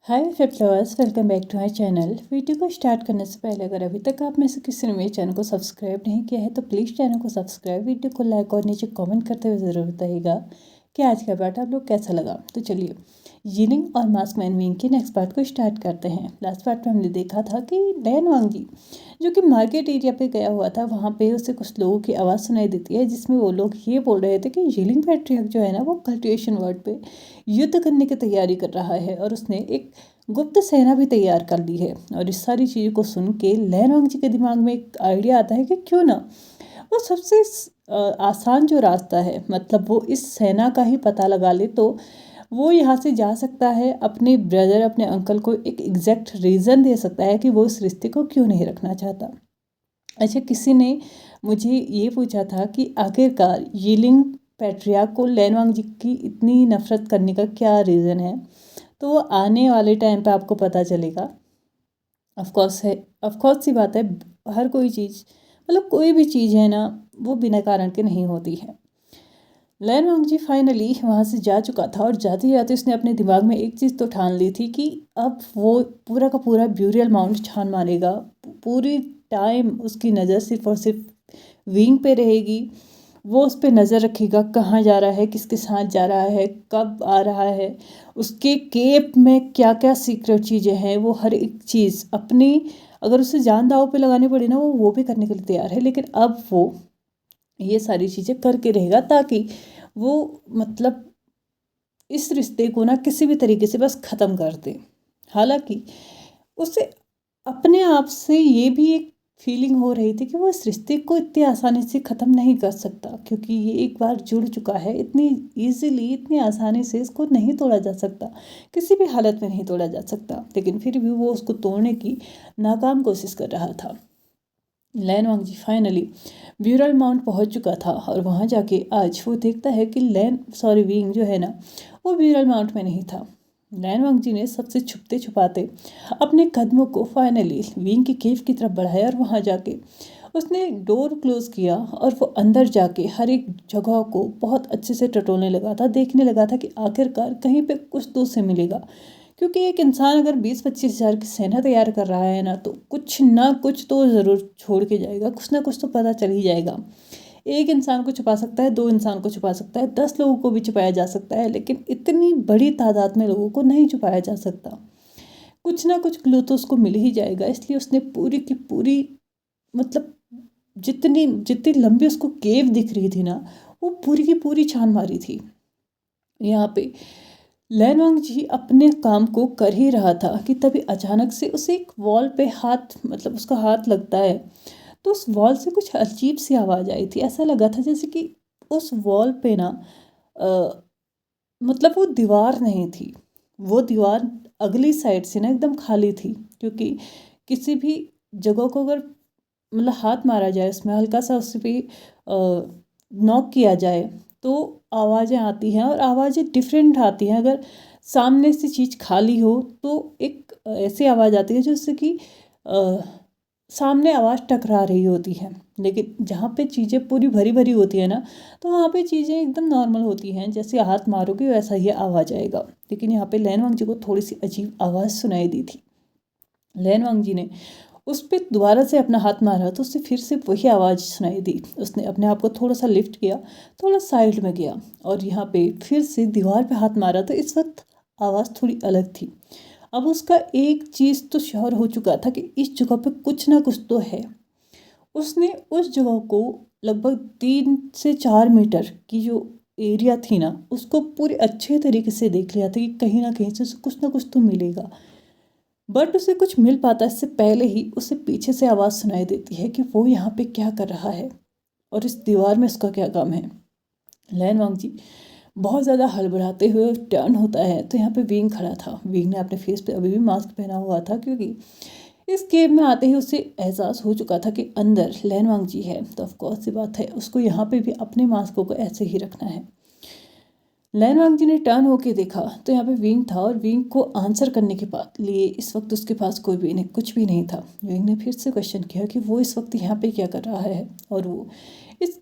हाय फ्लिवर्स, welcome back to my channel. Video को start करने से पहले अगर अभी तक आप में से किसी ने मेरे चैनल को सब्सक्राइब नहीं किया है तो प्लीज़ चैनल को सब्सक्राइब, वीडियो को लाइक और नीचे कमेंट करते हुए ज़रूर बताइएगा कि आज का पार्ट आप लोग कैसा लगा। तो चलिए यीलिंग और मास्क मैन विंग के नेक्स्ट पार्ट को स्टार्ट करते हैं। लास्ट पार्ट में हमने देखा था कि लैन वांगजी जो कि मार्केट एरिया पे गया हुआ था, वहाँ पे उसे कुछ लोगों की आवाज़ सुनाई देती है जिसमें वो लोग ये बोल रहे थे कि यीलिंग पैट्रियर्क जो है ना वो कल्टिवेशन वर्ड पे युद्ध करने की तैयारी कर रहा है और उसने एक गुप्त सेना भी तैयार कर ली है। और इस सारी चीज़ों को सुन के लैन वांगजी के दिमाग में एक आइडिया आता है कि क्यों ना वो सबसे आसान जो रास्ता है, मतलब वो इस सेना का ही पता लगा ले तो वो यहाँ से जा सकता है, अपने ब्रदर अपने अंकल को एक एग्जैक्ट रीज़न दे सकता है कि वो इस रिश्ते को क्यों नहीं रखना चाहता। अच्छा, किसी ने मुझे ये पूछा था कि आखिरकार यीलिंग पैट्रियार्क को लैन वांगजी की इतनी नफरत करने का क्या रीज़न है। तो वो आने वाले टाइम पे आपको पता चलेगा। ऑफकोर्स सी बात है, हर कोई चीज़ मतलब कोई भी चीज़ है ना वो बिना कारण के नहीं होती है। लैन वांगजी फाइनली वहाँ से जा चुका था और जाते जाते उसने अपने दिमाग में एक चीज़ तो ठान ली थी कि अब वो पूरा का पूरा ब्यूरियल माउंट छान मारेगा। पूरी टाइम उसकी नज़र सिर्फ और सिर्फ विंग पे रहेगी। वो उस पर नज़र रखेगा, कहाँ जा रहा है, किसके साथ जा रहा है, कब आ रहा है, उसके केप में क्या क्या सीक्रेट चीज़ें हैं, वो हर एक चीज़ अपनी अगर उसे जान दाव पे लगानी पड़ी ना वो भी करने के लिए तैयार है। लेकिन अब वो ये सारी चीज़ें करके रहेगा ताकि वो मतलब इस रिश्ते को ना किसी भी तरीके से बस ख़त्म कर दे। हालांकि उसे अपने आप से ये भी एक फीलिंग हो रही थी कि वो इस रिश्ते को इतनी आसानी से ख़त्म नहीं कर सकता, क्योंकि ये एक बार जुड़ चुका है। इतनी ईजिली इतनी आसानी से इसको नहीं तोड़ा जा सकता, किसी भी हालत में नहीं तोड़ा जा सकता। लेकिन फिर भी वो उसको तोड़ने की नाकाम कोशिश कर रहा था। लैन वांगजी फाइनली ब्यूरल माउंट पहुंच चुका था और वहां जाके आज वो देखता है कि विंग जो है ना वो ब्यूरल माउंट में नहीं था। लैन वांगजी ने सबसे छुपते छुपाते अपने कदमों को फाइनली विंग की केव की तरफ बढ़ाया और वहां जाके उसने डोर क्लोज किया और वो अंदर जाके हर एक जगह को बहुत अच्छे से टटोलने लगा था, देखने लगा था कि आखिरकार कहीं पे कुछ तो उसे मिलेगा। क्योंकि एक इंसान अगर 20-25 हज़ार की सेना तैयार कर रहा है ना तो कुछ ना कुछ तो ज़रूर छोड़ के जाएगा, कुछ ना कुछ तो पता चल ही जाएगा। एक इंसान को छुपा सकता है, 2 इंसान को छुपा सकता है, 10 लोगों को भी छुपाया जा सकता है, लेकिन इतनी बड़ी तादाद में लोगों को नहीं छुपाया जा सकता। कुछ ना कुछ क्लू तो उसको मिल ही जाएगा। इसलिए उसने पूरी की पूरी मतलब जितनी जितनी लंबी उसको केव दिख रही थी ना वो पूरी की पूरी छान मारी थी। यहाँ पे लैन वांगजी अपने काम को कर ही रहा था कि तभी अचानक से उसे एक वॉल पे हाथ मतलब उसका हाथ लगता है। तो उस वॉल से कुछ अजीब सी आवाज़ आई थी। ऐसा लगा था जैसे कि उस वॉल पे ना अ, मतलब वो दीवार नहीं थी, वो दीवार अगली साइड से ना एकदम खाली थी। क्योंकि किसी भी जगह को अगर मतलब हाथ मारा जाए, उसमें हल्का सा उस पर नॉक किया जाए तो आवाज़ें आती हैं और आवाज़ें डिफरेंट आती हैं। अगर सामने से चीज़ खाली हो तो एक ऐसी आवाज़ आती है जैसे कि सामने आवाज़ टकरा रही होती है। लेकिन जहाँ पे चीज़ें पूरी भरी भरी होती है ना तो वहाँ पे चीज़ें एकदम नॉर्मल होती हैं, जैसे हाथ मारोगे वैसा ही आवाज़ आएगा। लेकिन यहाँ पे लैन वांगजी को थोड़ी सी अजीब आवाज़ सुनाई दी थी। लैन वांगजी ने उस पर दोबारा से अपना हाथ मारा तो उससे फिर से वही आवाज़ सुनाई दी। उसने अपने आप को थोड़ा सा लिफ्ट किया, थोड़ा साइड में गया और यहाँ पे फिर से दीवार पे हाथ मारा तो इस वक्त आवाज़ थोड़ी अलग थी। अब उसका एक चीज़ तो श्योर हो चुका था कि इस जगह पे कुछ ना कुछ तो है। उसने उस जगह को लगभग 3 से 4 मीटर की जो एरिया थी ना उसको पूरे अच्छे तरीके से देख लिया था कि कहीं ना कहीं से उसे कुछ ना कुछ तो मिलेगा। बट उसे कुछ मिल पाता इससे पहले ही उसे पीछे से आवाज़ सुनाई देती है कि वो यहाँ पे क्या कर रहा है और इस दीवार में उसका क्या काम है। लैन वांगजी बहुत ज़्यादा हड़बड़ाते हुए टर्न होता है तो यहाँ पे विंग खड़ा था। विंग ने अपने फेस पे अभी भी मास्क पहना हुआ था क्योंकि इस केव में आते ही उसे एहसास हो चुका था कि अंदर लैन वांगजी है। तो ऑफकोर्स सी बात है उसको यहाँ पे भी अपने मास्कों को ऐसे ही रखना है। लैन वांगजी ने टर्न होके देखा तो यहाँ पे विंग था और विंग को आंसर करने के बाद लिए इस वक्त उसके पास कोई भी नहीं, कुछ भी नहीं था। विंग ने फिर से क्वेश्चन किया कि वो इस वक्त यहाँ पे क्या कर रहा है और वो इस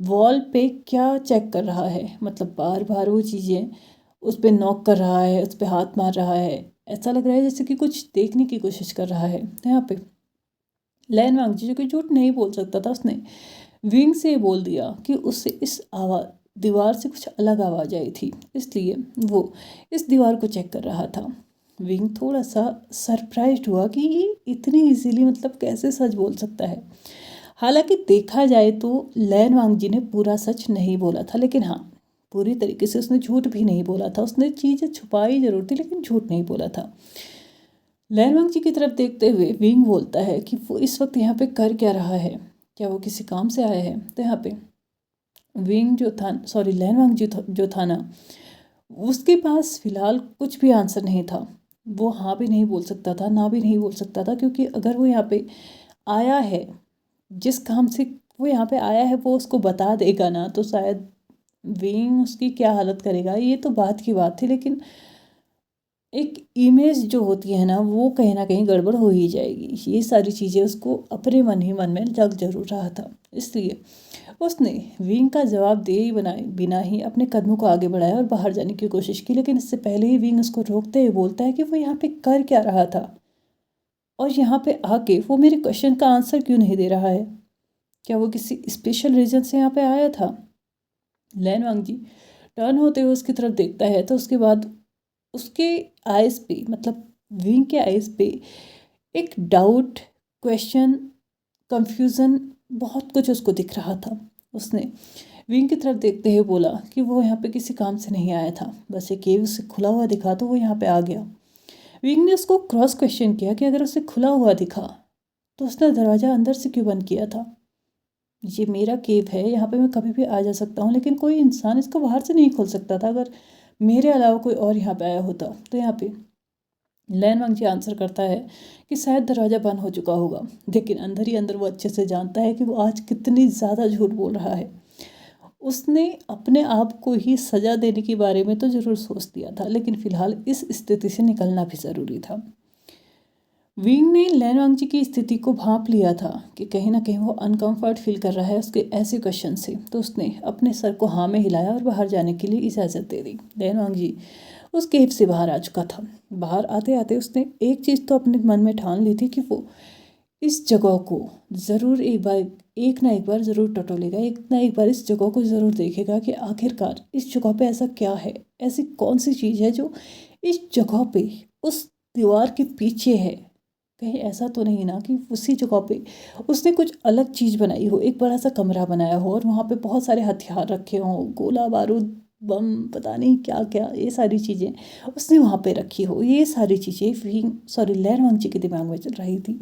वॉल पे क्या चेक कर रहा है। मतलब बार बार वो चीज़ें उस पर नॉक कर रहा है, उस पर हाथ मार रहा है। ऐसा लग रहा है जैसे कि कुछ देखने की कोशिश कर रहा है। यहाँ पे लैन वांगजी जो कि झूठ नहीं बोल सकता था, उसने विंग से बोल दिया कि उससे इस आवाज़ दीवार से कुछ अलग आवाज़ आई थी, इसलिए वो इस दीवार को चेक कर रहा था। विंग थोड़ा सा सरप्राइज्ड हुआ कि ये इतनी इजीली मतलब कैसे सच बोल सकता है। हालांकि देखा जाए तो लैन वांगजी ने पूरा सच नहीं बोला था, लेकिन हाँ, पूरी तरीके से उसने झूठ भी नहीं बोला था। उसने चीज़ें छुपाई जरूर थी, लेकिन झूठ नहीं बोला था। लैन वांगजी की तरफ देखते हुए विंग बोलता है कि वो इस वक्त यहाँ पे कर क्या रहा है, क्या वो किसी काम से आया है। तो यहाँ पे विंग जो था, सॉरी लैन वांगजी जो था ना, उसके पास फिलहाल कुछ भी आंसर नहीं था। वो हाँ भी नहीं बोल सकता था, ना भी नहीं बोल सकता था, क्योंकि अगर वो यहाँ पे आया है, जिस काम से वो यहाँ पे आया है वो उसको बता देगा ना, तो शायद विंग उसकी क्या हालत करेगा, ये तो बात की बात थी। लेकिन एक इमेज जो होती है ना कहीं गड़बड़ हो ही जाएगी। ये सारी चीज़ें उसको अपने मन ही मन में जग जरूर रहा था, इसलिए उसने विंग का जवाब दे ही बनाए बिना ही अपने कदमों को आगे बढ़ाया और बाहर जाने की कोशिश की। लेकिन इससे पहले ही विंग उसको रोकते हुए बोलता है कि वो यहाँ पे कर क्या रहा था, और यहाँ पे आके वो मेरे क्वेश्चन का आंसर क्यों नहीं दे रहा है। क्या वो किसी स्पेशल रीजन से यहाँ पे आया था। लैन वांगजी टर्न होते हुए उसकी तरफ देखता है, तो उसके बाद उसके आइज़ पे, मतलब विंग के आइज़ पे एक डाउट, क्वेश्चन, कंफ्यूज़न, बहुत कुछ उसको दिख रहा था। उसने विंग की तरफ देखते हुए बोला कि वो यहाँ पे किसी काम से नहीं आया था, बस ये केव उसे खुला हुआ दिखा तो वो यहाँ पे आ गया। विंग ने उसको क्रॉस क्वेश्चन किया कि अगर उसे खुला हुआ दिखा तो उसने दरवाज़ा अंदर से क्यों बंद किया था। ये मेरा केव है, यहाँ पे मैं कभी भी आ जा सकता हूँ, लेकिन कोई इंसान इसको बाहर से नहीं खोल सकता था अगर मेरे अलावा कोई और यहाँ पे आया होता। तो यहाँ पे लैन वांगजी आंसर करता है कि शायद दरवाज़ा बंद हो चुका होगा, लेकिन अंदर ही अंदर वो अच्छे से जानता है कि वो आज कितनी ज़्यादा झूठ बोल रहा है। उसने अपने आप को ही सज़ा देने के बारे में तो ज़रूर सोच दिया था, लेकिन फ़िलहाल इस स्थिति से निकलना भी ज़रूरी था। विंग ने लैन वांगजी की स्थिति को भांप लिया था कि कहीं ना कहीं वो अनकंफर्ट फील कर रहा है उसके ऐसे क्वेश्चन से, तो उसने अपने सर को हाँ में हिलाया और बाहर जाने के लिए इजाज़त दे दी। लैन वांगजी उस केव से बाहर आ चुका था। बाहर आते आते उसने एक चीज़ तो अपने मन में ठान ली थी कि वो इस जगह को ज़रूर एक ना एक बार ज़रूर टटोलेगा, एक ना एक बार इस जगह को ज़रूर देखेगा कि आखिरकार इस जगह पे ऐसा क्या है, ऐसी कौन सी चीज़ है जो इस जगह पे उस दीवार के पीछे है। कहीं ऐसा तो नहीं ना कि उसी जगह पे उसने कुछ अलग चीज़ बनाई हो, एक बड़ा सा कमरा बनाया हो और वहाँ पे बहुत सारे हथियार रखे हों, गोला बारूद, बम, पता नहीं क्या क्या, ये सारी चीज़ें उसने वहाँ पे रखी हो। ये सारी चीज़ें लैन वांगजी के दिमाग में चल रही थी।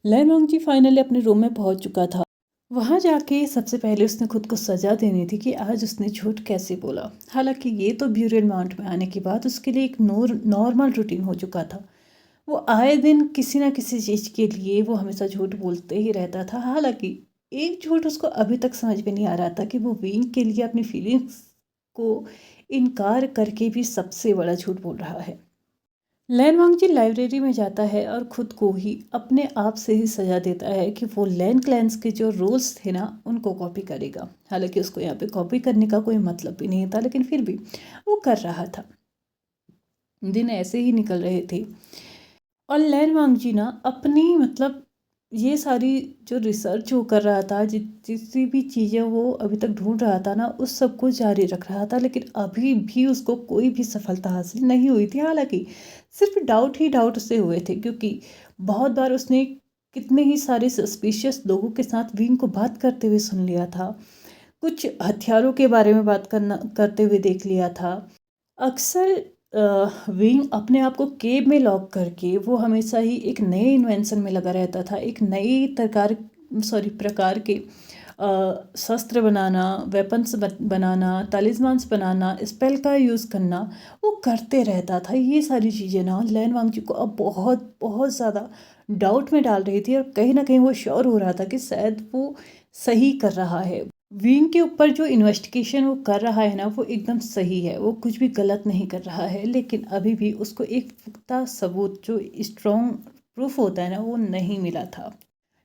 लैन वांगजी फाइनली अपने रूम में पहुँच चुका था। वहाँ जाके सबसे पहले उसने खुद को सजा देनी थी कि आज उसने झूठ कैसे बोला। हालांकि ये तो ब्यूरियल माउंट में आने के बाद उसके लिए एक नॉर्मल रूटीन हो चुका था। वो आए दिन किसी ना किसी चीज़ के लिए वो हमेशा झूठ बोलते ही रहता था। हालांकि एक झूठ उसको अभी तक समझ में नहीं आ रहा था कि वो विंग के लिए अपनी फीलिंग्स को इनकार करके भी सबसे बड़ा झूठ बोल रहा है। लैन वांगजी लाइब्रेरी में जाता है और खुद को ही अपने आप से ही सजा देता है कि वो लैन क्लैंस के जो रूल्स थे ना उनको कॉपी करेगा। हालांकि उसको यहाँ पे कॉपी करने का कोई मतलब भी नहीं था, लेकिन फिर भी वो कर रहा था। दिन ऐसे ही निकल रहे थे और लैन वांगजी ना अपनी मतलब ये सारी जो रिसर्च वो कर रहा था, जितनी भी चीज़ें वो अभी तक ढूंढ रहा था ना, उस सब को जारी रख रहा था, लेकिन अभी भी उसको कोई भी सफलता हासिल नहीं हुई थी। हालांकि सिर्फ डाउट ही डाउट से हुए थे, क्योंकि बहुत बार उसने कितने ही सारे सस्पिशियस लोगों के साथ विंग को बात करते हुए सुन लिया था, कुछ हथियारों के बारे में बात करते हुए देख लिया था। अक्सर विंग अपने आप को केव में लॉक करके वो हमेशा ही एक नए इन्वेंशन में लगा रहता था, एक नई प्रकार के शस्त्र बनाना, वेपन्स बनाना, तालिस्मान्स बनाना, स्पेल का यूज़ करना वो करते रहता था। ये सारी चीज़ें ना लैन वांगजी को अब बहुत बहुत ज़्यादा डाउट में डाल रही थी, और कहीं ना कहीं वो श्योर हो रहा था कि शायद वो सही कर रहा है। विंग के ऊपर जो इन्वेस्टिगेशन वो कर रहा है ना वो एकदम सही है, वो कुछ भी गलत नहीं कर रहा है, लेकिन अभी भी उसको एक पुख्ता सबूत, जो स्ट्रॉन्ग प्रूफ होता है ना, वो नहीं मिला था।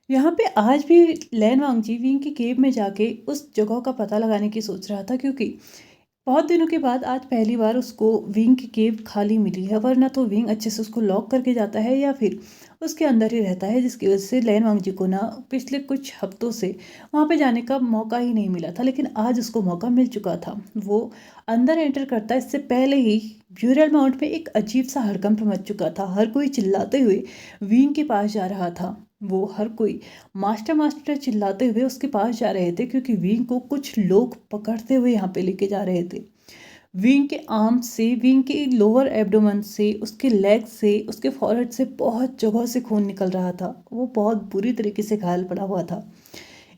यहाँ पे आज भी लैन वांगजी विंग की केव में जाके उस जगह का पता लगाने की सोच रहा था, क्योंकि बहुत दिनों के बाद आज पहली बार उसको विंग की केव खाली मिली है, वरना तो विंग अच्छे से उसको लॉक करके जाता है या फिर उसके अंदर ही रहता है, जिसकी वजह से लैन वांगजी को ना पिछले कुछ हफ्तों से वहाँ पे जाने का मौका ही नहीं मिला था। लेकिन आज उसको मौका मिल चुका था। वो अंदर एंटर करता है, इससे पहले ही ब्यूरल माउंट में एक अजीब सा हड़कंप मच चुका था। हर कोई चिल्लाते हुए विंग के पास जा रहा था। वो हर कोई मास्टर मास्टर चिल्लाते हुए उसके पास जा रहे थे, क्योंकि विंग को कुछ लोग पकड़ते हुए यहाँ पे लेके जा रहे थे। विंग के आर्म से, विंग के लोअर एब्डोमेन से, उसके लेग से, उसके फॉरहेड से बहुत जगह से खून निकल रहा था। वो बहुत बुरी तरीके से घायल पड़ा हुआ था।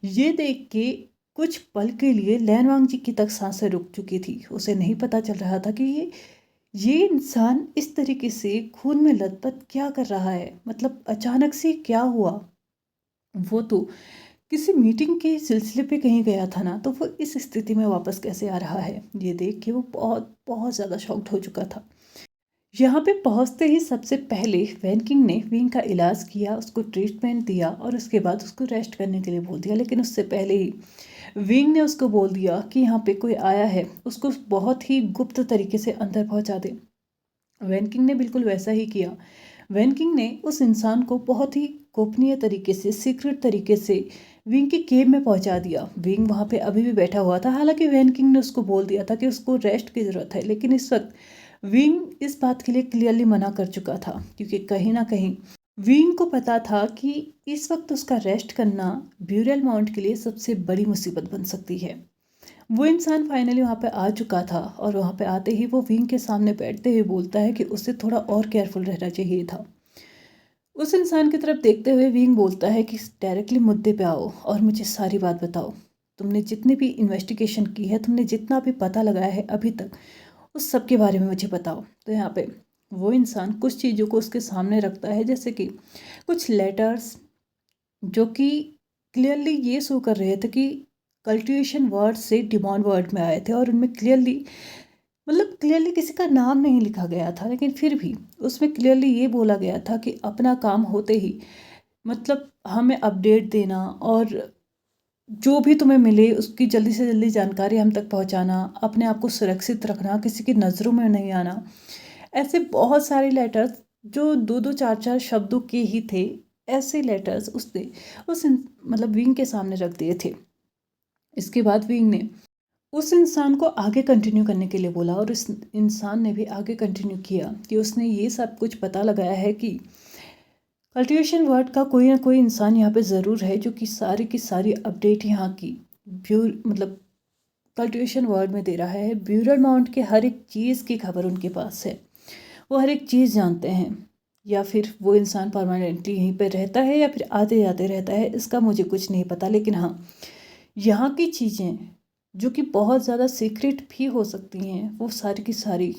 ये देख के कुछ पल के लिए लैन वांगजी की तक सांसें रुक चुकी थी। उसे नहीं पता चल रहा था कि ये इंसान इस तरीके से खून में लथपथ क्या कर रहा है। मतलब अचानक से क्या हुआ। वो तो किसी मीटिंग के सिलसिले पे कहीं गया था ना, तो वो इस स्थिति में वापस कैसे आ रहा है। ये देख के वो बहुत बहुत ज़्यादा शॉक्ड हो चुका था। यहाँ पे पहुँचते ही सबसे पहले वैन किंग ने विंग का इलाज किया, उसको ट्रीटमेंट दिया और उसके बाद उसको रेस्ट करने के लिए बोल दिया। लेकिन उससे पहले ही विंग ने उसको बोल दिया कि यहाँ पे कोई आया है, उसको बहुत ही गुप्त तरीके से अंदर पहुँचा दे। वैन किंग ने बिल्कुल वैसा ही किया। वैन किंग ने उस इंसान को बहुत ही गोपनीय तरीके से, सीक्रेट तरीके से विंग की केव में पहुंचा दिया। विंग वहाँ पे अभी भी बैठा हुआ था। हालांकि वैन किंग ने उसको बोल दिया था कि उसको रेस्ट की ज़रूरत है, लेकिन इस वक्त विंग इस बात के लिए क्लियरली मना कर चुका था, क्योंकि कहीं ना कहीं विंग को पता था कि इस वक्त उसका रेस्ट करना ब्यूरल माउंट के लिए सबसे बड़ी मुसीबत बन सकती है। वो इंसान फाइनली वहाँ पे आ चुका था और वहाँ पे आते ही वो विंग के सामने बैठते हुए बोलता है कि उसे थोड़ा और केयरफुल रहना चाहिए था। उस इंसान की तरफ देखते हुए विंग बोलता है कि डायरेक्टली मुद्दे पे आओ और मुझे सारी बात बताओ। तुमने जितनी भी इन्वेस्टिगेशन की है, तुमने जितना भी पता लगाया है अभी तक, उस सब के बारे में मुझे बताओ। तो यहाँ पे वो इंसान कुछ चीज़ों को उसके सामने रखता है, जैसे कि कुछ लेटर्स जो कि क्लियरली ये शो कर रहे थे कि कल्टिवेशन वर्ड से डिमांड वर्ड में आए थे, और उनमें क्लियरली, मतलब क्लियरली किसी का नाम नहीं लिखा गया था, लेकिन फिर भी उसमें क्लियरली ये बोला गया था कि अपना काम होते ही, मतलब हमें अपडेट देना और जो भी तुम्हें मिले उसकी जल्दी से जल्दी जानकारी हम तक पहुंचाना, अपने आप को सुरक्षित रखना, किसी की नज़रों में नहीं आना। ऐसे बहुत सारे लेटर्स जो दो दो चार चार शब्दों के ही थे, ऐसे लेटर्स उसने मतलब विंग के सामने रख दिए थे। इसके बाद विंग ने उस इंसान को आगे कंटिन्यू करने के लिए बोला, और उस इंसान ने भी आगे कंटिन्यू किया कि उसने ये सब कुछ पता लगाया है कि कल्टिवेशन वर्ड का कोई ना कोई इंसान यहाँ पे ज़रूर है, जो कि सारी की सारी अपडेट यहाँ की मतलब कल्टिवेशन वर्ड में दे रहा है। ब्यूरल माउंट के हर एक चीज़ की खबर उनके पास है। वो हर एक चीज़ जानते हैं। या फिर वो इंसान परमानेंटली यहीं पर रहता है या फिर आते जाते रहता है, इसका मुझे कुछ नहीं पता। लेकिन हाँ, यहाँ की चीज़ें जो कि बहुत ज़्यादा सीक्रेट भी हो सकती हैं, वो सारी की सारी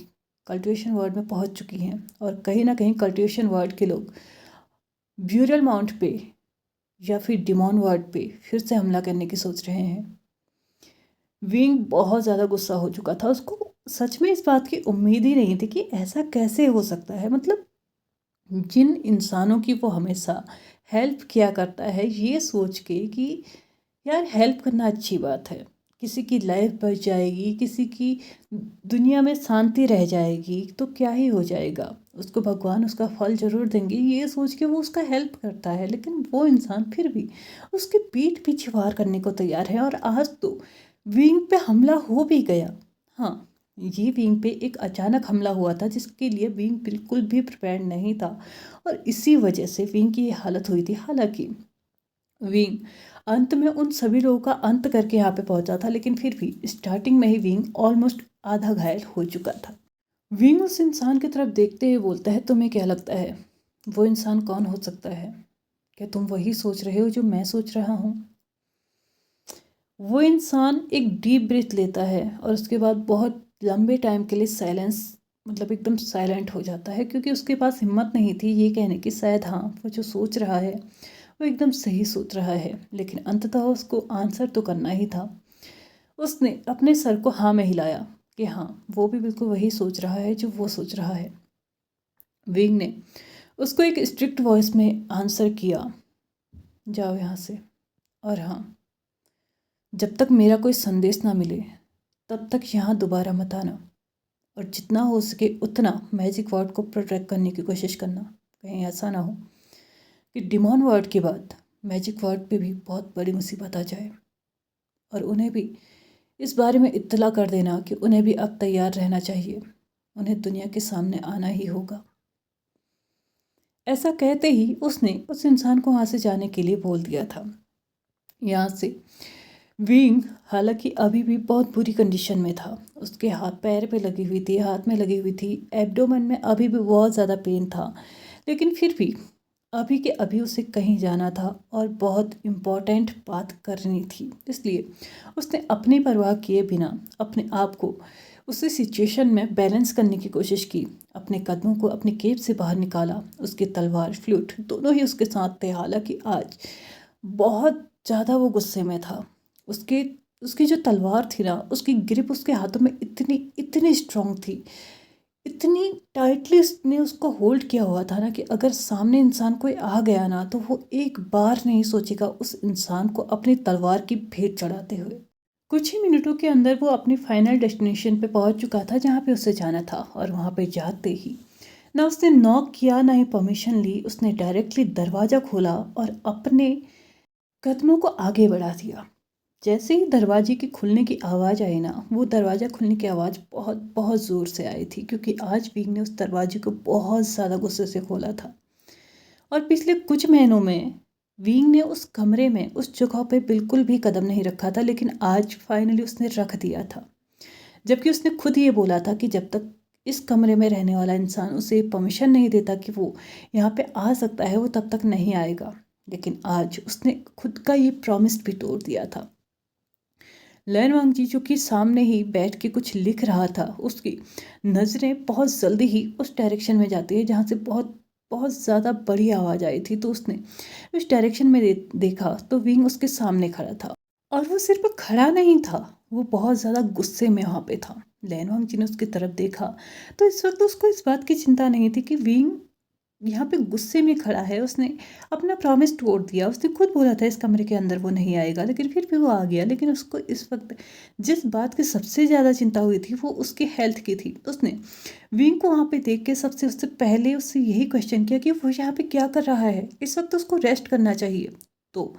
कल्टिवेशन वर्ड में पहुँच चुकी हैं। और कहीं ना कहीं कल्टिवेशन वर्ड के लोग ब्यूरल माउंट पे या फिर डिमॉन वर्ड पे फिर से हमला करने की सोच रहे हैं। विंग बहुत ज़्यादा गुस्सा हो चुका था। उसको सच में इस बात की उम्मीद ही नहीं थी कि ऐसा कैसे हो सकता है। मतलब जिन इंसानों की वो हमेशा हेल्प किया करता है, ये सोच के कि यार हेल्प करना अच्छी बात है, किसी की लाइफ बच जाएगी, किसी की दुनिया में शांति रह जाएगी, तो क्या ही हो जाएगा, उसको भगवान उसका फल जरूर देंगे, ये सोच के वो उसका हेल्प करता है। लेकिन वो इंसान फिर भी उसकी पीठ पीछे वार करने को तैयार है। और आज तो विंग पे हमला हो भी गया। हाँ, ये विंग पे एक अचानक हमला हुआ था, जिसके लिए विंग बिल्कुल भी प्रिपेयर नहीं था, और इसी वजह से विंग की ये हालत हुई थी। हालांकि विंग अंत में उन सभी लोगों का अंत करके यहाँ पे पहुंचा था, लेकिन फिर भी स्टार्टिंग में ही विंग ऑलमोस्ट आधा घायल हो चुका था। विंग उस इंसान की तरफ देखते हुए बोलता है, तुम्हें क्या लगता है वो इंसान कौन हो सकता है? क्या तुम वही सोच रहे हो जो मैं सोच रहा हूँ? वो इंसान एक डीप ब्रीथ लेता है और उसके बाद बहुत लंबे टाइम के लिए साइलेंस, मतलब एकदम साइलेंट हो जाता है, क्योंकि उसके पास हिम्मत नहीं थी ये कहने की शायद हाँ, वो जो सोच रहा है वो एकदम सही सोच रहा है। लेकिन अंततः उसको आंसर तो करना ही था। उसने अपने सर को हाँ में हिलाया कि हाँ, वो भी बिल्कुल वही सोच रहा है जो वो सोच रहा है। विंग ने उसको एक स्ट्रिक्ट वॉइस में आंसर किया, जाओ यहाँ से, और हाँ, जब तक मेरा कोई संदेश ना मिले तब तक यहाँ दोबारा मत आना और जितना हो सके उतना मैजिक वर्ड को प्रोटेक्ट करने की कोशिश करना। कहीं ऐसा ना हो कि डिमॉन वर्ड के बाद मैजिक वर्ड पे भी बहुत बड़ी मुसीबत आ जाए। और उन्हें भी इस बारे में इत्तला कर देना कि उन्हें भी अब तैयार रहना चाहिए, उन्हें दुनिया के सामने आना ही होगा। ऐसा कहते ही उसने उस इंसान को वहाँ से जाने के लिए बोल दिया था। यहाँ से विंग हालांकि अभी भी बहुत बुरी कंडीशन में था। उसके हाथ पैर पे लगी हुई थी, हाथ में लगी हुई थी, एब्डोमेन में अभी भी बहुत ज़्यादा पेन था, लेकिन फिर भी अभी के अभी उसे कहीं जाना था और बहुत इम्पोर्टेंट बात करनी थी। इसलिए उसने अपनी परवाह किए बिना अपने आप को उसी सिचुएशन में बैलेंस करने की कोशिश की। अपने कदमों को अपनी केप से बाहर निकाला। उसकी तलवार फ्लूट दोनों ही उसके साथ थे। हालांकि आज बहुत ज़्यादा वो गुस्से में था। उसके उसकी जो तलवार थी ना, उसकी ग्रिप उसके हाथों में इतनी इतनी स्ट्रांग थी, इतनी टाइटली उसने उसको होल्ड किया हुआ था ना कि अगर सामने इंसान कोई आ गया ना तो वो एक बार नहीं सोचेगा उस इंसान को अपनी तलवार की भेंट चढ़ाते हुए। कुछ ही मिनटों के अंदर वो अपनी फाइनल डेस्टिनेशन पे पहुंच चुका था जहाँ पे उसे जाना था। और वहाँ पे जाते ही ना उसने नॉक किया ना ही परमिशन ली, उसने डायरेक्टली दरवाज़ा खोला और अपने कदमों को आगे बढ़ा दिया। जैसे ही दरवाजे की खुलने की आवाज़ आई ना, वो दरवाज़ा खुलने की आवाज़ बहुत बहुत ज़ोर से आई थी क्योंकि आज विंग ने उस दरवाजे को बहुत ज़्यादा गुस्से से खोला था। और पिछले कुछ महीनों में विंग ने उस कमरे में उस जगह पे बिल्कुल भी कदम नहीं रखा था, लेकिन आज फाइनली उसने रख दिया था। जबकि उसने खुद ये बोला था कि जब तक इस कमरे में रहने वाला इंसान उसे परमिशन नहीं देता कि वो यहाँ पे आ सकता है, वो तब तक नहीं आएगा। लेकिन आज उसने खुद का ये प्रॉमिस भी तोड़ दिया था। लैन वांगजी जो कि सामने ही बैठ के कुछ लिख रहा था, उसकी नज़रें बहुत जल्दी ही उस डायरेक्शन में जाती है जहाँ से बहुत बहुत ज़्यादा बड़ी आवाज़ आई थी। तो उसने उस डायरेक्शन में देखा तो विंग उसके सामने खड़ा था। और वो सिर्फ खड़ा नहीं था, वो बहुत ज़्यादा गुस्से में वहाँ पे था। लैन वांगजी ने उसकी तरफ देखा तो इस वक्त उसको इस बात की चिंता नहीं थी कि विंग यहाँ पे गुस्से में खड़ा है। उसने अपना प्रॉमिस तोड़ दिया। उसने खुद बोला था इस कमरे के अंदर वो नहीं आएगा, लेकिन फिर भी वो आ गया। लेकिन उसको इस वक्त जिस बात की सबसे ज़्यादा चिंता हुई थी वो उसकी हेल्थ की थी। उसने विंग को वहाँ पे देख के सबसे उससे पहले उससे यही क्वेश्चन किया कि वो यहाँ पे क्या कर रहा है, इस वक्त उसको रेस्ट करना चाहिए। तो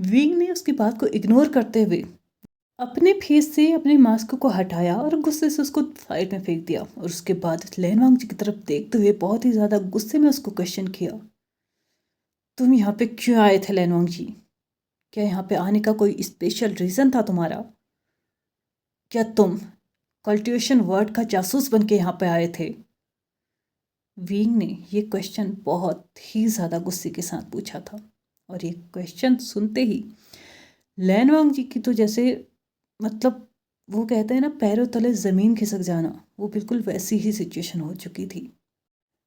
विंग ने उसकी बात को इग्नोर करते हुए अपने फेस से अपने मास्क को हटाया और गुस्से से उसको साइड में फेंक दिया। और उसके बाद लैन वांगजी की तरफ देखते हुए बहुत ही ज़्यादा गुस्से में उसको क्वेश्चन किया, तुम यहाँ पे क्यों आए थे लैन वांगजी? क्या यहाँ पे आने का कोई स्पेशल रीज़न था तुम्हारा? क्या तुम कल्टिवेशन वर्ड का जासूस बन के यहाँ पे आए थे? विंग ने ये क्वेश्चन बहुत ही ज़्यादा गुस्से के साथ पूछा था। और ये क्वेश्चन सुनते ही लैन वांगजी की तो जैसे मतलब वो कहते हैं ना, पैरों तले ज़मीन खिसक जाना, वो बिल्कुल वैसी ही सिचुएशन हो चुकी थी।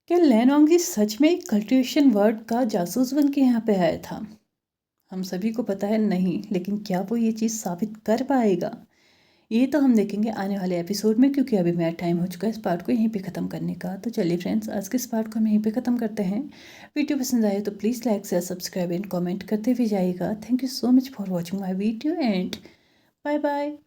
क्या लैन वांगजी सच में एक कल्टिवेशन वर्ड का जासूस बन के यहाँ पे आया था? हम सभी को पता है नहीं, लेकिन क्या वो ये चीज़ साबित कर पाएगा? ये तो हम देखेंगे आने वाले एपिसोड में, क्योंकि अभी मेरा टाइम हो चुका है इस पार्ट को यहीं पे ख़त्म करने का। तो चलिए फ्रेंड्स, आज के इस पार्ट को हम यहीं पे ख़त्म करते हैं। वीडियो पसंद आए तो please like share subscribe and comment करते हुए जाइएगा। Thank you so much for watching my video and bye bye.